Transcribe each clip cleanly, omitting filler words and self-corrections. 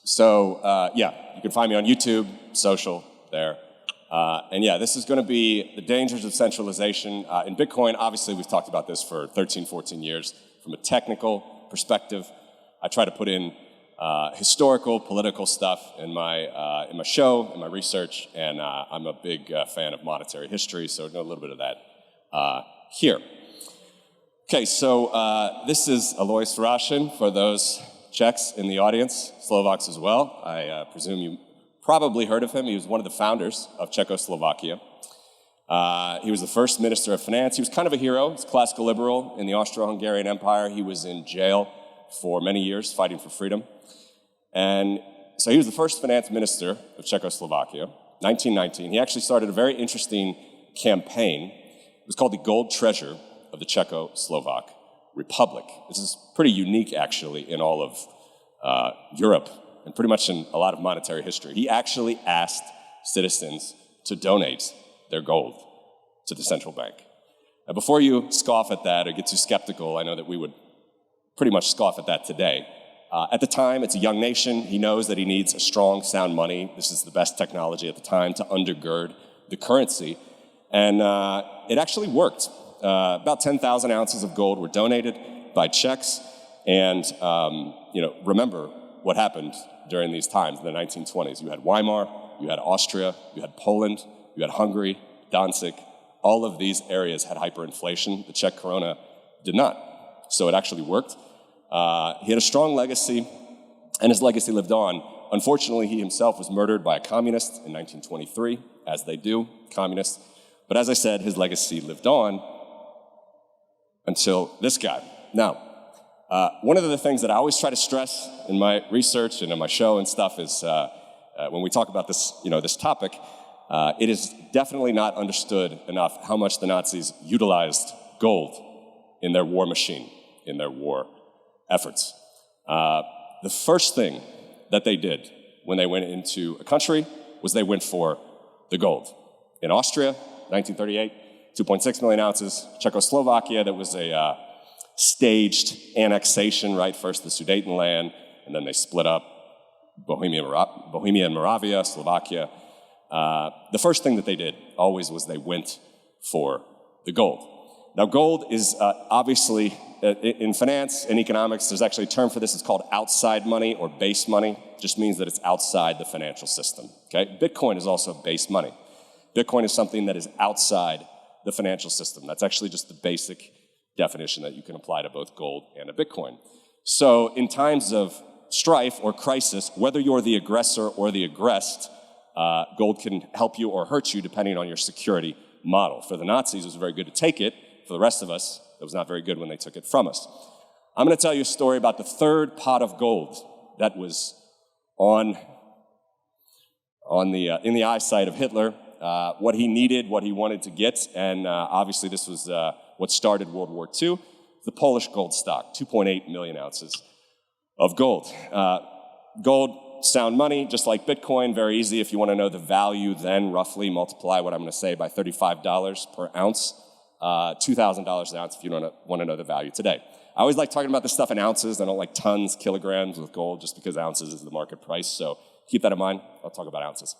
Yeah, you can find me on YouTube, social, there. And yeah, this is going to be the dangers of centralization. In Bitcoin, obviously, we've talked about this for 13, 14 years. From a technical perspective, I try to put in historical, political stuff in my show, in my research, and I'm a big fan of monetary history, so know a little bit of that here. Okay, so this is Alois Rashin, for those Czechs in the audience, Slovaks as well. I presume you probably heard of him. He was one of the founders of Czechoslovakia. He was the first minister of finance. He was kind of a hero. He's a classical liberal in the Austro-Hungarian Empire. He was in jail for many years fighting for freedom. And so he was the first finance minister of Czechoslovakia, 1919. He actually started a very interesting campaign. It was called the Gold Treasure of the Czechoslovak Republic. This is pretty unique, actually, in all of Europe and pretty much in a lot of monetary history. He actually asked citizens to donate their gold to the central bank. Now, before you scoff at that or get too skeptical, I know that we would pretty much scoff at that today. At the time, it's a young nation. He knows that he needs a strong, sound money. This is the best technology at the time to undergird the currency. And it actually worked. About 10,000 ounces of gold were donated by Czechs. And remember what happened during these times in the 1920s. You had Weimar, you had Austria, you had Poland, you had Hungary, Danzig. All of these areas had hyperinflation. The Czech koruna did not. So it actually worked. He had a strong legacy, and his legacy lived on. Unfortunately, he himself was murdered by a communist in 1923, as they do, communists. But as I said, his legacy lived on until this guy. Now, one of the things that I always try to stress in my research and in my show and stuff is when we talk about this, this topic, it is definitely not understood enough how much the Nazis utilized gold in their war machine, in their war efforts. The first thing that they did when they went into a country was they went for the gold. In Austria, 1938, 2.6 million ounces. Czechoslovakia, that was a staged annexation, right? First the Sudetenland, and then they split up Bohemia and Moravia, Slovakia. The first thing that they did always was they went for the gold. Now, gold is obviously, in finance and economics, there's actually a term for this. It's called outside money or base money. It just means that it's outside the financial system, okay? Bitcoin is also base money. Bitcoin is something that is outside the financial system. That's actually just the basic definition that you can apply to both gold and a Bitcoin. So in times of strife or crisis, whether you're the aggressor or the aggressed, gold can help you or hurt you depending on your security model. For the Nazis, it was very good to take it. For the rest of us, it was not very good when they took it from us. I'm going to tell you a story about the third pot of gold that was in the eyesight of Hitler, what he needed, what he wanted to get, and obviously this was what started World War II, the Polish gold stock, 2.8 million ounces of gold. Gold, sound money, just like Bitcoin, very easy. If you want to know the value, then roughly multiply what I'm going to say by $35 per ounce, $2,000 an ounce if you don't want to know the value today. I always like talking about this stuff in ounces. I don't like tons, kilograms with gold, just because ounces is the market price. So keep that in mind. I'll talk about ounces.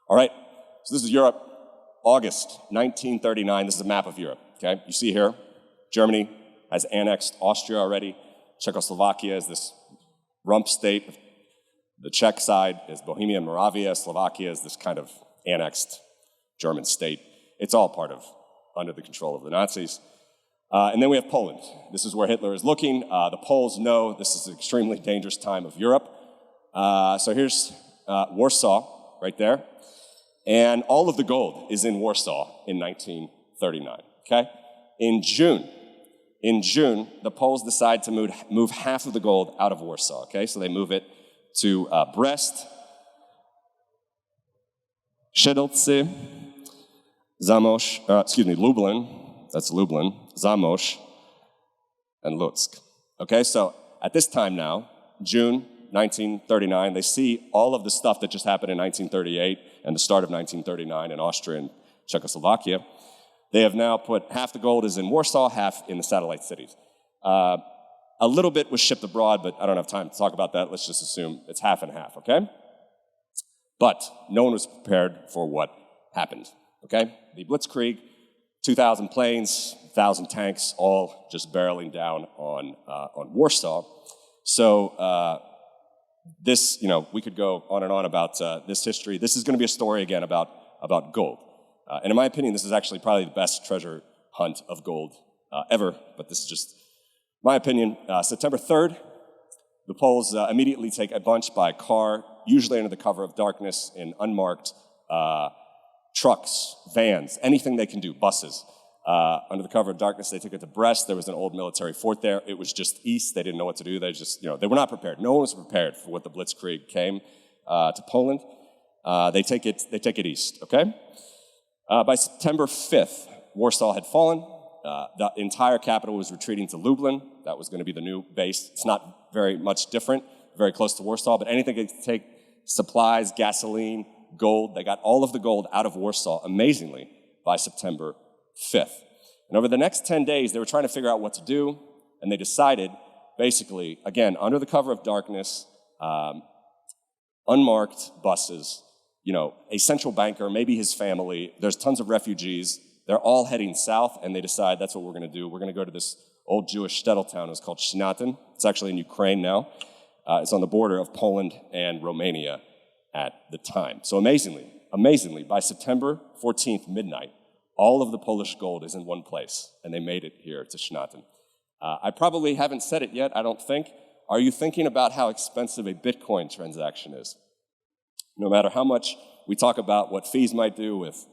All right, so this is Europe, August 1939. This is a map of Europe, okay? You see here, Germany has annexed Austria already. Czechoslovakia is this rump state. The Czech side is Bohemia and Moravia. Slovakia is this kind of annexed German state. It's all part of, under the control of the Nazis. And then we have Poland. This is where Hitler is looking. The Poles know this is an extremely dangerous time of Europe. So here's Warsaw right there. And all of the gold is in Warsaw in 1939, okay? In June, the Poles decide to move half of the gold out of Warsaw, okay? So they move it to Brest, Siedlce, Lublin, that's Lublin, Zamość, and Lutsk. Okay, so at this time now, June 1939, they see all of the stuff that just happened in 1938 and the start of 1939 in Austria and Czechoslovakia. They have now put half the gold is in Warsaw, half in the satellite cities. A little bit was shipped abroad, but I don't have time to talk about that. Let's just assume it's half and half, okay? But no one was prepared for what happened, okay? The Blitzkrieg, 2,000 planes, 1,000 tanks, all just barreling down on Warsaw. So this, we could go on and on about this history. This is going to be a story again about gold. And in my opinion, this is actually probably the best treasure hunt of gold ever, but this is just my opinion. September 3rd, the Poles immediately take a bunch by car, usually under the cover of darkness, in unmarked trucks, vans, anything they can do, buses. Under the cover of darkness, they took it to Brest. There was an old military fort there. It was just east. They didn't know what to do. They just, they were not prepared. No one was prepared for what the Blitzkrieg came to Poland. They take it east, okay? By September 5th, Warsaw had fallen. The entire capital was retreating to Lublin. That was going to be the new base. It's not very much different, very close to Warsaw, but anything that could take supplies, gasoline, gold, they got all of the gold out of Warsaw, amazingly, by September 5th. And over the next 10 days, they were trying to figure out what to do, and they decided, basically, again, under the cover of darkness, unmarked buses, a central banker, maybe his family, there's tons of refugees, they're all heading south, and they decide that's what we're going to do. We're going to go to this old Jewish shtetl town. It's called Szczytna. It's actually in Ukraine now. It's on the border of Poland and Romania at the time. So amazingly, by September 14th, midnight, all of the Polish gold is in one place, and they made it here to Szczytna. I probably haven't said it yet, I don't think. Are you thinking about how expensive a Bitcoin transaction is? No matter how much we talk about what fees might do with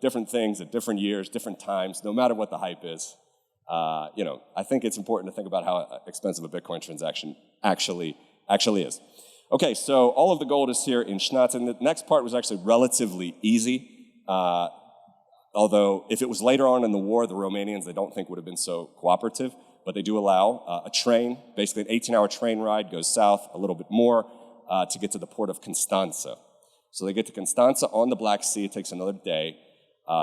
different things at different years, different times, no matter what the hype is, I think it's important to think about how expensive a Bitcoin transaction actually is. Okay, so all of the gold is here in Szczytna. The next part was actually relatively easy, although if it was later on in the war, the Romanians, I don't think would have been so cooperative, but they do allow a train, basically an 18-hour train ride, goes south a little bit more to get to the port of Constanța. So they get to Constanța on the Black Sea. It takes another day,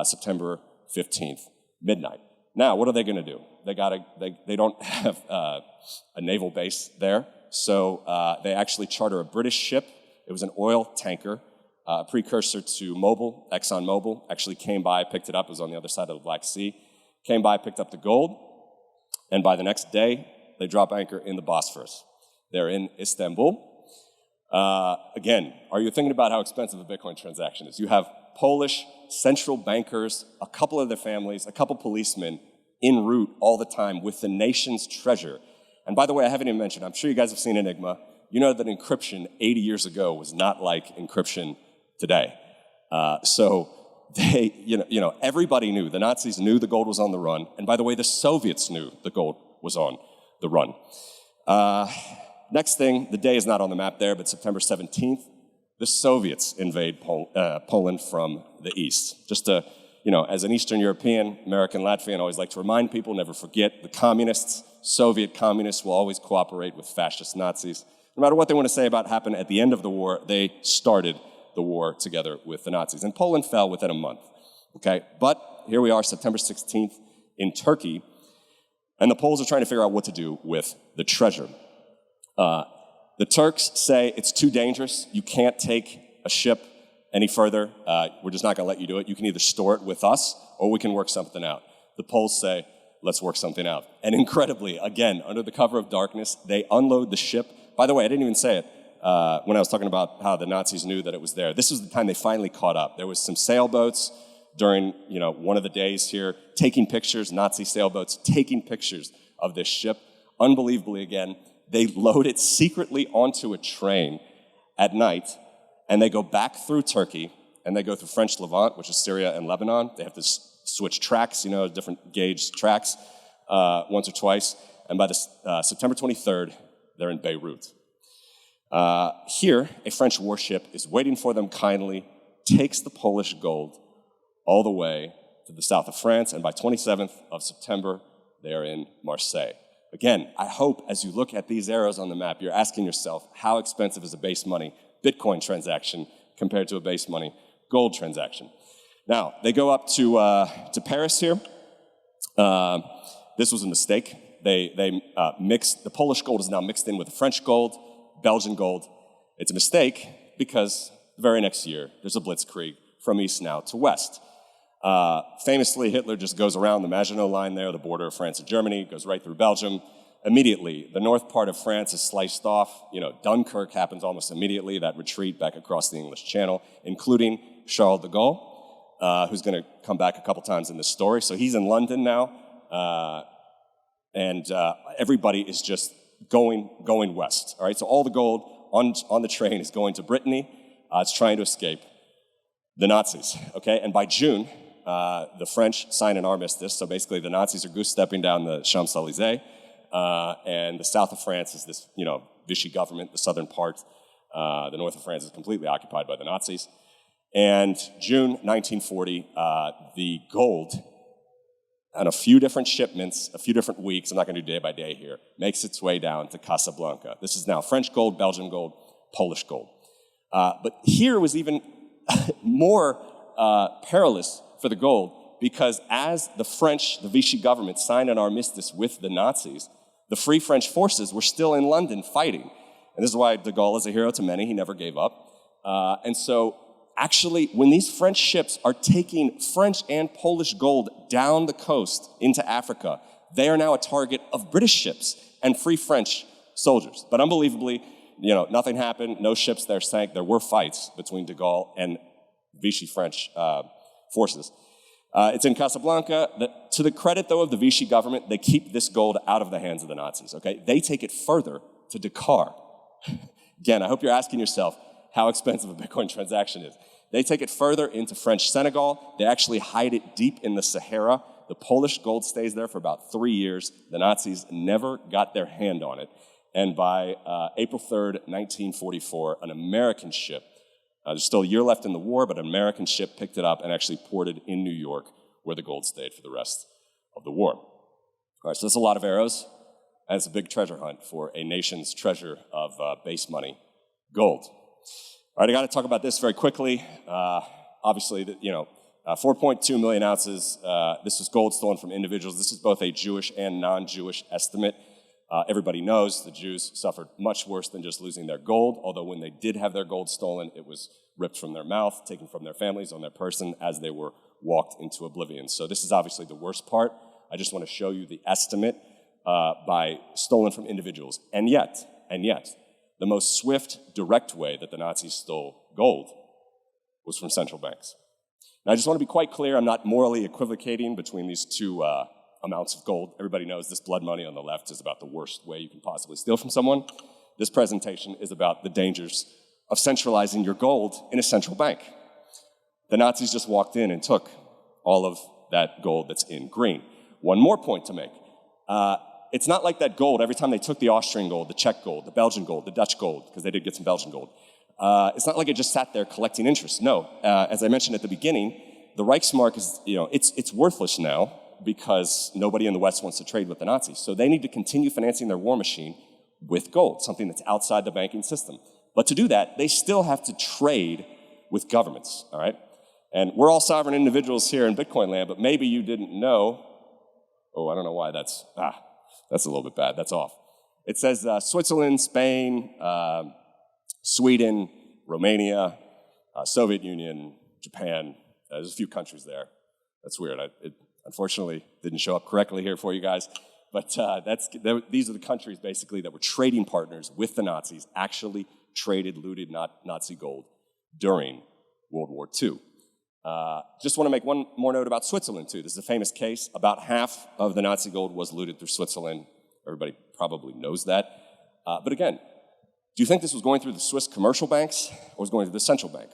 September 15th, midnight. Now, what are they going to do? They don't have a naval base there, so they actually charter a British ship. It was an oil tanker, a precursor to Mobil. ExxonMobil actually came by, picked it up. It was on the other side of the Black Sea. Came by, picked up the gold, and by the next day, they drop anchor in the Bosphorus. They're in Istanbul. Again, are you thinking about how expensive a Bitcoin transaction is? You have Polish central bankers, a couple of their families, a couple policemen en route all the time with the nation's treasure. And by the way, I haven't even mentioned, I'm sure you guys have seen Enigma. You know that encryption 80 years ago was not like encryption today. So they, everybody knew, the Nazis knew the gold was on the run. And by the way, the Soviets knew the gold was on the run. Next thing, the day is not on the map there, but September 17th, the Soviets invade Poland from the east. Just to, as an Eastern European, American, Latvian, I always like to remind people, never forget, the communists, Soviet communists will always cooperate with fascist Nazis. No matter what they want to say about what happened at the end of the war, they started the war together with the Nazis. And Poland fell within a month, okay? But here we are, September 16th in Turkey, and the Poles are trying to figure out what to do with the treasure. The Turks say it's too dangerous. You can't take a ship any further. We're just not going to let you do it. You can either store it with us or we can work something out. The Poles say, let's work something out. And incredibly, again, under the cover of darkness, they unload the ship. By the way, I didn't even say it when I was talking about how the Nazis knew that it was there. This was the time they finally caught up. There was some sailboats during one of the days here taking pictures, Nazi sailboats taking pictures of this ship. Unbelievably, again, they load it secretly onto a train at night, and they go back through Turkey, and they go through French Levant, which is Syria and Lebanon. They have to switch tracks, different gauge tracks, once or twice. And by the September 23rd, they're in Beirut. Here, a French warship is waiting for them kindly, takes the Polish gold all the way to the south of France, and by 27th of September, they are in Marseille. Again, I hope as you look at these arrows on the map, you're asking yourself, how expensive is a base money Bitcoin transaction compared to a base money gold transaction? Now, they go up to Paris here. This was a mistake. They mix, the Polish gold is now mixed in with the French gold, Belgian gold. It's a mistake because the very next year, there's a blitzkrieg from east now to west. Famously, Hitler just goes around the Maginot Line there, the border of France and Germany, goes right through Belgium. Immediately, the north part of France is sliced off. Dunkirk happens almost immediately, that retreat back across the English Channel, including Charles de Gaulle, who's going to come back a couple times in this story. So he's in London now, and everybody is just going west. All right, so all the gold on the train is going to Brittany. It's trying to escape the Nazis. Okay, and by June, the French sign an armistice. So basically, the Nazis are goose-stepping down the Champs-Élysées. And the south of France is this, Vichy government. The southern part, the north of France is completely occupied by the Nazis. And June 1940, the gold, on a few different shipments, a few different weeks, I'm not going to do day by day here, makes its way down to Casablanca. This is now French gold, Belgian gold, Polish gold. But here was even more perilous for the gold, because as the Vichy government signed an armistice with the Nazis, the Free French forces were still in London fighting. And this is why de Gaulle is a hero to many. He never gave up. And so actually, when these French ships are taking French and Polish gold down the coast into Africa, they are now a target of British ships and Free French soldiers. But unbelievably, nothing happened. No ships there sank. There were fights between de Gaulle and Vichy French forces. It's in Casablanca. To the credit, though, of the Vichy government, they keep this gold out of the hands of the Nazis, okay? They take it further to Dakar. Again, I hope you're asking yourself how expensive a Bitcoin transaction is. They take it further into French Senegal. They actually hide it deep in the Sahara. The Polish gold stays there for about 3 years. The Nazis never got their hand on it. And by April 3rd, 1944, an American ship, there's still a year left in the war, but an American ship picked it up and actually ported in New York, where the gold stayed for the rest of the war. All right, so that's a lot of arrows, and it's a big treasure hunt for a nation's treasure of base money, gold. All right, I got to talk about this very quickly. Obviously, 4.2 million ounces. This was gold stolen from individuals. This is both a Jewish and non-Jewish estimate. Everybody knows the Jews suffered much worse than just losing their gold, although when they did have their gold stolen, it was ripped from their mouth, taken from their families, on their person, as they were walked into oblivion. So this is obviously the worst part. I just want to show you the estimate by stolen from individuals. And yet, the most swift, direct way that the Nazis stole gold was from central banks. Now, I just want to be quite clear, I'm not morally equivocating between these two amounts of gold. Everybody knows this blood money on the left is about the worst way you can possibly steal from someone. This presentation is about the dangers of centralizing your gold in a central bank. The Nazis just walked in and took all of that gold that's in green. One more point to make. It's not like that gold, every time they took the Austrian gold, the Czech gold, the Belgian gold, the Dutch gold, because they did get some Belgian gold, it's not like it just sat there collecting interest. No, as I mentioned at the beginning, the Reichsmark is, it's worthless now, because nobody in the West wants to trade with the Nazis. So they need to continue financing their war machine with gold, something that's outside the banking system. But to do that, they still have to trade with governments, all right? And we're all sovereign individuals here in Bitcoin land, but maybe you didn't know, I don't know why that's a little bit bad, that's off. It says Switzerland, Spain, Sweden, Romania, Soviet Union, Japan, there's a few countries there. That's weird. It unfortunately didn't show up correctly here for you guys, but these are the countries basically that were trading partners with the Nazis, actually traded, looted Nazi gold during World War II. Just want to make one more note about Switzerland too. This is a famous case. About half of the Nazi gold was looted through Switzerland. Everybody probably knows that. But again, do you think this was going through the Swiss commercial banks or was going through the central bank?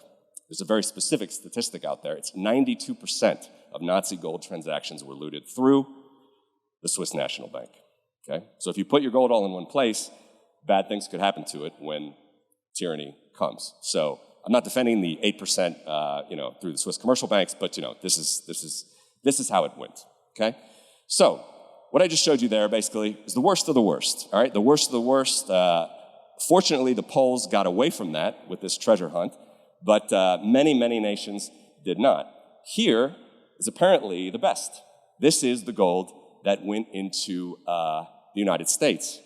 There's a very specific statistic out there. It's 92% of Nazi gold transactions were looted through the Swiss National Bank, okay? So if you put your gold all in one place, bad things could happen to it when tyranny comes. So I'm not defending the 8%, through the Swiss commercial banks, but this is how it went, okay? So what I just showed you there basically is the worst of the worst, all right? The worst of the worst. Fortunately, the Poles got away from that with this treasure hunt, but many, many nations did not. Here is apparently the best. This is the gold that went into the United States.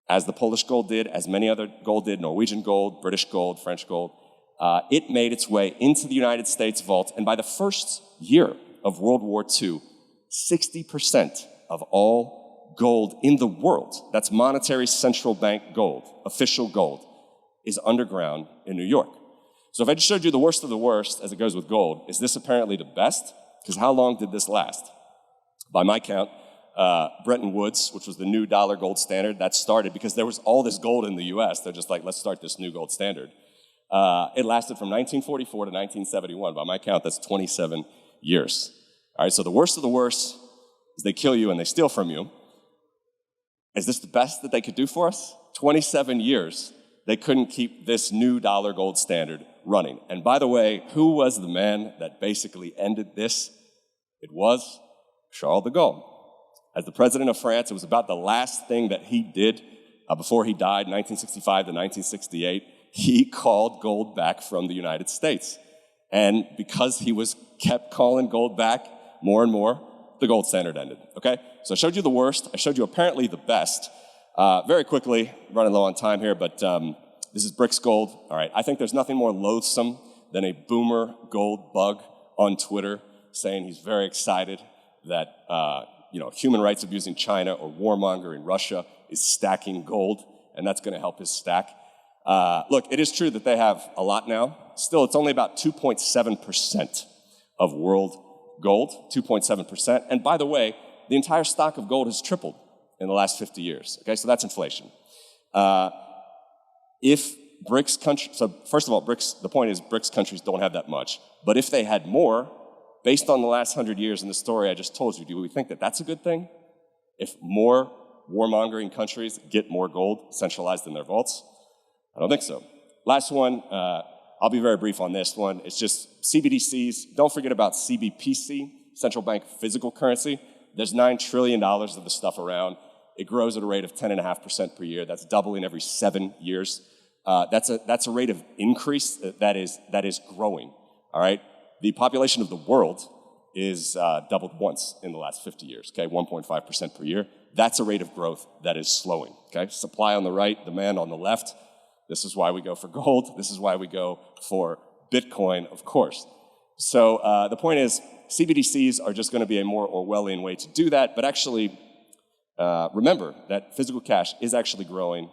As the Polish gold did, as many other gold did, Norwegian gold, British gold, French gold, it made its way into the United States vault, and by the first year of World War II, 60% of all gold in the world, that's monetary central bank gold, official gold, is underground in New York. So if I just showed you the worst of the worst, as it goes with gold, is this apparently the best? Because how long did this last? By my count, Bretton Woods, which was the new dollar gold standard, that started because there was all this gold in the US. They're just like, let's start this new gold standard. It lasted from 1944 to 1971. By my count, that's 27 years. All right, so the worst of the worst is they kill you and they steal from you. Is this the best that they could do for us? 27 years, they couldn't keep this new dollar gold standard running. And by the way, who was the man that basically ended this? It was Charles de Gaulle. As the president of France, it was about the last thing that he did before he died, 1965 to 1968. He called gold back from the United States. And because he kept calling gold back more and more, the gold standard ended, okay? So I showed you the worst. I showed you apparently the best. Very quickly, running low on time here, but this is BRICS gold. All right, I think there's nothing more loathsome than a boomer gold bug on Twitter saying he's very excited that human rights abusing China or warmongering Russia is stacking gold, and that's gonna help his stack. Look, it is true that they have a lot now. Still, it's only about 2.7% of world gold, 2.7%. And by the way, the entire stock of gold has tripled in the last 50 years, okay? So that's inflation. If BRICS countries, so first of all, the point is BRICS countries don't have that much, but if they had more, based on the last 100 years and the story I just told you, do we think that that's a good thing? If more warmongering countries get more gold centralized in their vaults? I don't think so. Last one, I'll be very brief on this one. It's just CBDCs. Don't forget about CBPC, central bank physical currency. There's $9 trillion of the stuff around. It grows at a rate of 10.5% per year. That's doubling every 7 years. That's a rate of increase that is growing, all right? The population of the world is doubled once in the last 50 years, okay? 1.5% per year. That's a rate of growth that is slowing, okay? Supply on the right, demand on the left. This is why we go for gold. This is why we go for Bitcoin, of course. So the point is, CBDCs are just going to be a more Orwellian way to do that, but actually, remember that physical cash is actually growing.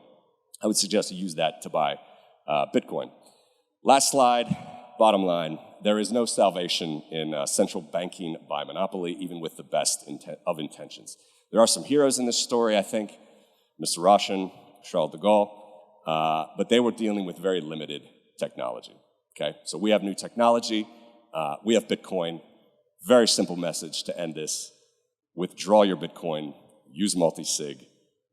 I would suggest you use that to buy Bitcoin. Last slide, bottom line. There is no salvation in central banking by monopoly, even with the best of intentions. There are some heroes in this story, I think. Mr. Roshan, Charles de Gaulle, but they were dealing with very limited technology, okay? So we have new technology, we have Bitcoin. Very simple message to end this. Withdraw your Bitcoin, use multi-sig.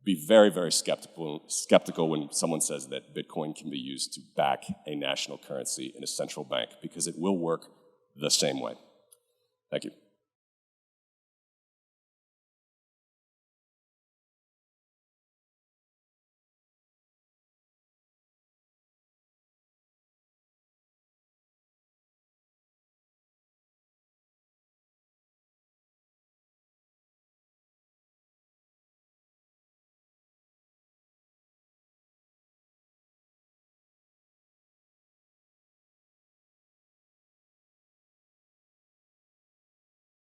Be very, very skeptical when someone says that Bitcoin can be used to back a national currency in a central bank, because it will work the same way. Thank you.